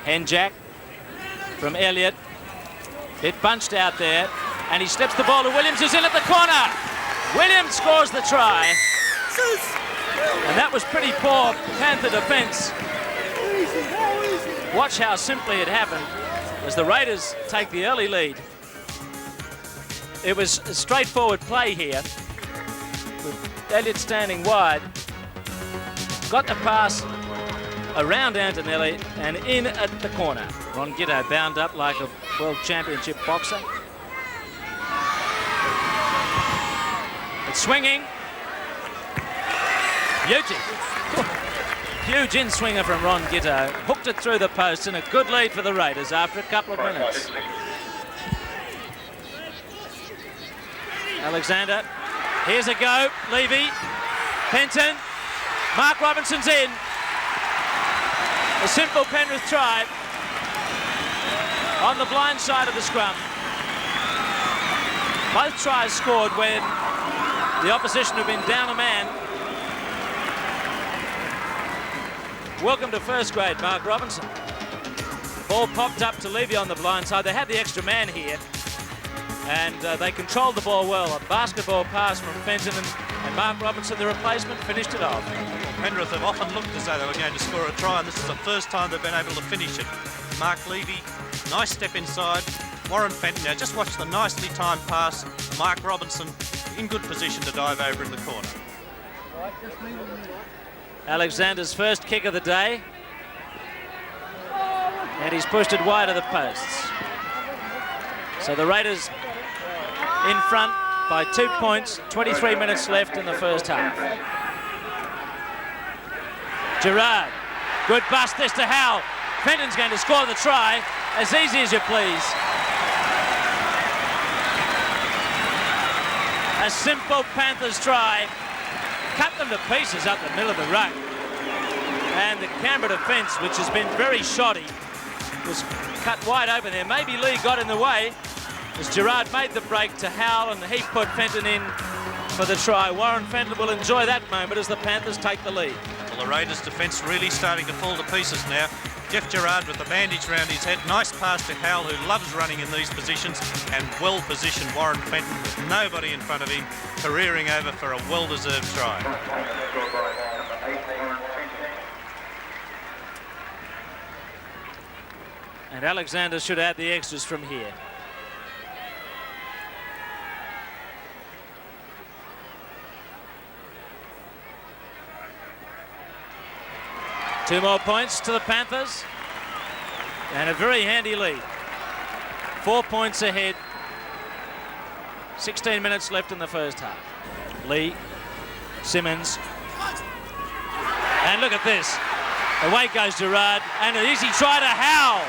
Henjack from Elliott. It bunched out there, and he slips the ball to Williams, who's in at the corner. Williams scores the try. And that was pretty poor Panther defence. Watch how simply it happened as the Raiders take the early lead. It was a straightforward play here, with Elliott standing wide. Got the pass around Antonelli and in at the corner. Ron Gitto bound up like a World Championship boxer. It's swinging. Beauty. Huge in-swinger from Ron Gitto. Hooked it through the post and a good lead for the Raiders after a couple of minutes. Alexander. Here's a go. Levy. Penton. Mark Robinson's in. A simple Penrith try on the blind side of the scrum. Both tries scored when the opposition have been down a man. Welcome to first grade, Mark Robinson. Ball popped up to Levy on the blind side. They had the extra man here, and they controlled the ball well. A basketball pass from Fenton, and Mark Robinson, the replacement, finished it off. Penrith have often looked as though they were going to score a try, and this is the first time they've been able to finish it. Mark Levy, nice step inside. Warren Fenton, now just watch the nicely timed pass. Mark Robinson in good position to dive over in the corner. Alexander's first kick of the day, and he's pushed it wide of the posts. So the Raiders in front by 2 points, 23 minutes left in the first half. Gerard, good bust this to Howell. Fenton's going to score the try, as easy as you please. A simple Panthers try, cut them to pieces up the middle of the ruck. And the Canberra defence, which has been very shoddy, was cut wide open there. Maybe Lee got in the way as Gerard made the break to Howell, and he put Fenton in for the try. Warren Fenton will enjoy that moment as the Panthers take the lead. Well, the Raiders' defence really starting to fall to pieces now. Jeff Gerard with the bandage round his head. Nice pass to Howell, who loves running in these positions, and well-positioned Warren Fenton with nobody in front of him, careering over for a well-deserved try. And Alexander should add the extras from here. Two more points to the Panthers, and a very handy lead. 4 points ahead. 16 minutes left in the first half. Lee, Simmons, and look at this. Away goes Gerard, and an easy try to Howell.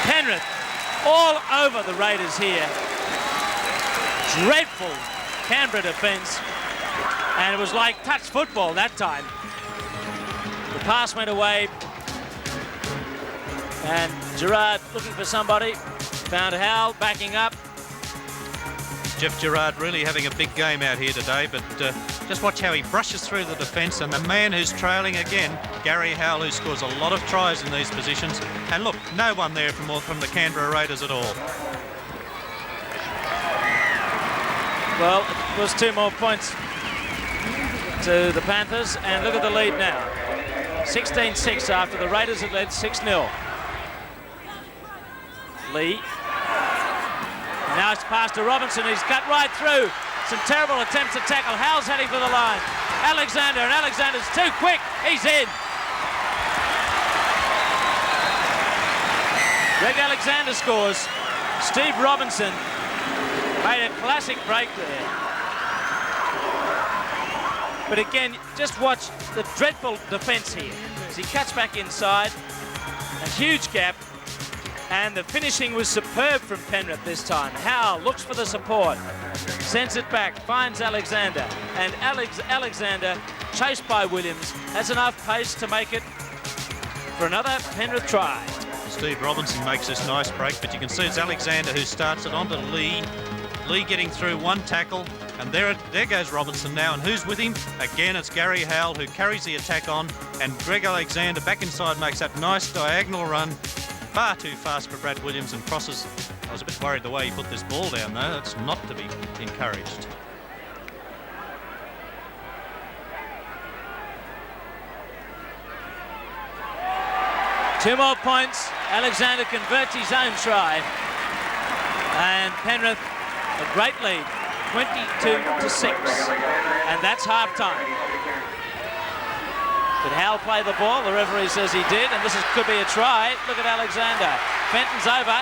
Penrith all over the Raiders here. Dreadful Canberra defence, and it was like touch football that time. The pass went away, and Gerard looking for somebody, found Howell backing up. Jeff Gerard really having a big game out here today, but just watch how he brushes through the defence, and the man who's trailing again, Gary Howell, who scores a lot of tries in these positions. And look, no one there from the Canberra Raiders at all. Well, it was 2 more points to the Panthers, and look at the lead now. 16-6 after the Raiders had led 6-0. Lee. Now it's passed to Robinson. He's cut right through. Some terrible attempts to tackle. Howell's heading for the line. Alexander, and Alexander's too quick. He's in. Greg Alexander scores. Steve Robinson made a classic break there. But again, just watch the dreadful defence here. As he cuts back inside, a huge gap, and the finishing was superb from Penrith this time. Howell looks for the support, sends it back, finds Alexander, and Alexander, chased by Williams, has enough pace to make it for another Penrith try. Steve Robinson makes this nice break, but you can see it's Alexander who starts it onto Lee. Lee getting through one tackle, And there goes Robinson now, and who's with him? Again, it's Gary Howell who carries the attack on, and Greg Alexander back inside makes that nice diagonal run. Far too fast for Brad Williams and crosses. I was a bit worried the way he put this ball down, though. That's not to be encouraged. Two more points. Alexander converts his own try. And Penrith, a great lead, 22-6. And that's half-time. Did Howell play the ball? The referee says he did, and could be a try. Look at Alexander. Fenton's over.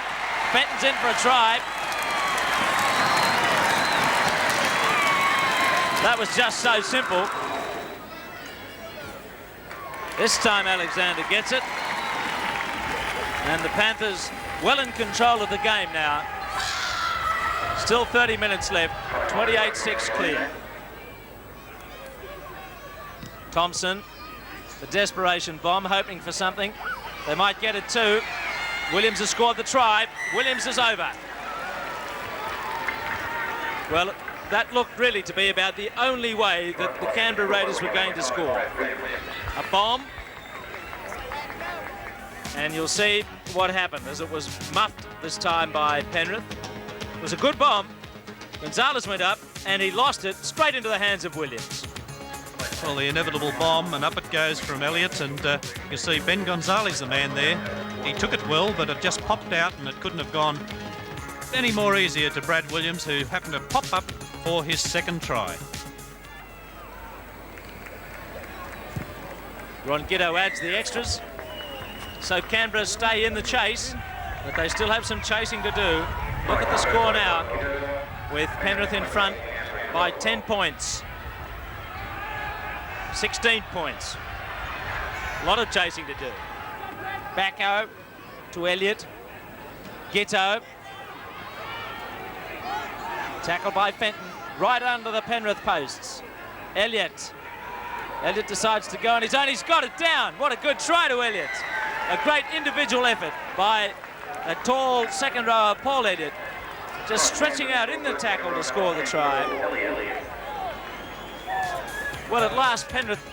Fenton's in for a try. That was just so simple. This time Alexander gets it. And the Panthers well in control of the game now. Still 30 minutes left. 28-6 clear. Thompson, the desperation bomb, hoping for something. They might get it too. Williams has scored the try. Williams is over. Well, that looked really to be about the only way that the Canberra Raiders were going to score. A bomb. And you'll see what happened as it was muffed this time by Penrith. It was a good bomb. Gonzalez went up and he lost it straight into the hands of Williams. Well, the inevitable bomb, and up it goes from Elliott, and you see Ben Gonzalez, the man there. He took it well, but it just popped out, and it couldn't have gone any more easier to Brad Williams, who happened to pop up for his second try. Ron Giddo adds the extras. So Canberra stay in the chase, but they still have some chasing to do. Look at the score now, with Penrith in front by 10 points. 16 points. A lot of chasing to do. Backo to Elliott. Gitto. Tackled by Fenton, right under the Penrith posts. Elliott. Elliott decides to go on his own. He's got it down. What a good try to Elliott. A great individual effort by a tall second rower, Paul Elliott, just stretching out in the tackle to score the try. Well, at last, Penrith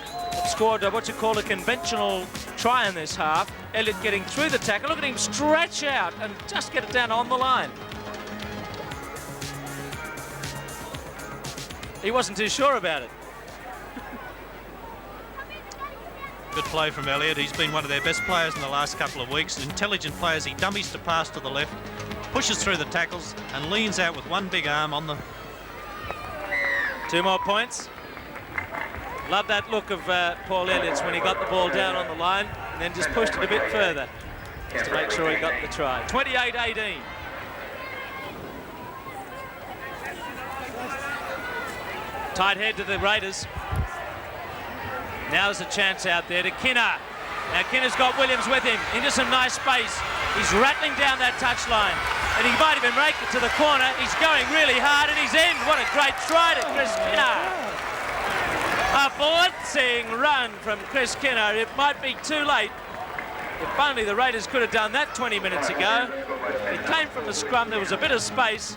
scored what you call a conventional try in this half. Elliott getting through the tackle. Look at him stretch out and just get it down on the line. He wasn't too sure about it. Good play from Elliott. He's been one of their best players in the last couple of weeks. Intelligent players. He dummies to pass to the left, pushes through the tackles, and leans out with one big arm on the... Two more points. Love that look of Paul Elliott's when he got the ball down on the line and then just pushed it a bit further just to make sure he got the try. 28-18. Tight head to the Raiders. Now there's a chance out there to Kinner. Now Kinner's got Williams with him into some nice space. He's rattling down that touchline, and he might even make it to the corner. He's going really hard, and he's in. What a great try to Chris Kinner. A blitzing run from Chris Kinner. It might be too late. If only the Raiders could have done that 20 minutes ago. It came from the scrum. There was a bit of space.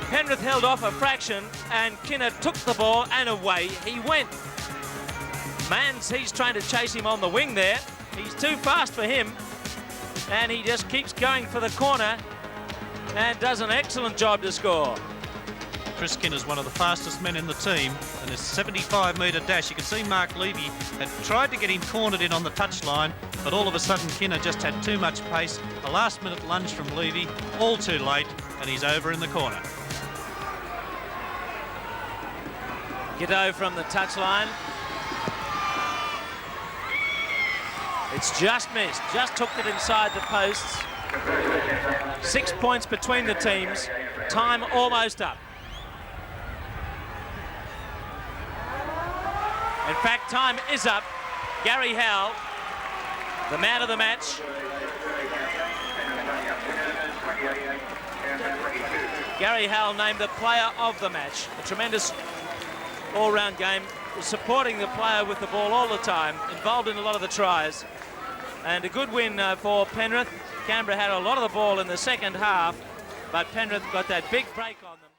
Penrith held off a fraction, and Kinner took the ball, and away he went. Mans, he's trying to chase him on the wing there. He's too fast for him, and he just keeps going for the corner and does an excellent job to score. Chris Kinner's one of the fastest men in the team, and his 75-metre dash. You can see Mark Levy had tried to get him cornered in on the touchline, but all of a sudden Kinner just had too much pace. A last-minute lunge from Levy, all too late, and he's over in the corner. Giddo from the touchline. It's just missed, just took it inside the posts. 6 points between the teams, time almost up. In fact, time is up. Gary Howell, the man of the match. Gary Howell named the player of the match. A tremendous all-round game, supporting the player with the ball all the time, involved in a lot of the tries. And a good win for Penrith. Canberra had a lot of the ball in the second half, but Penrith got that big break on them.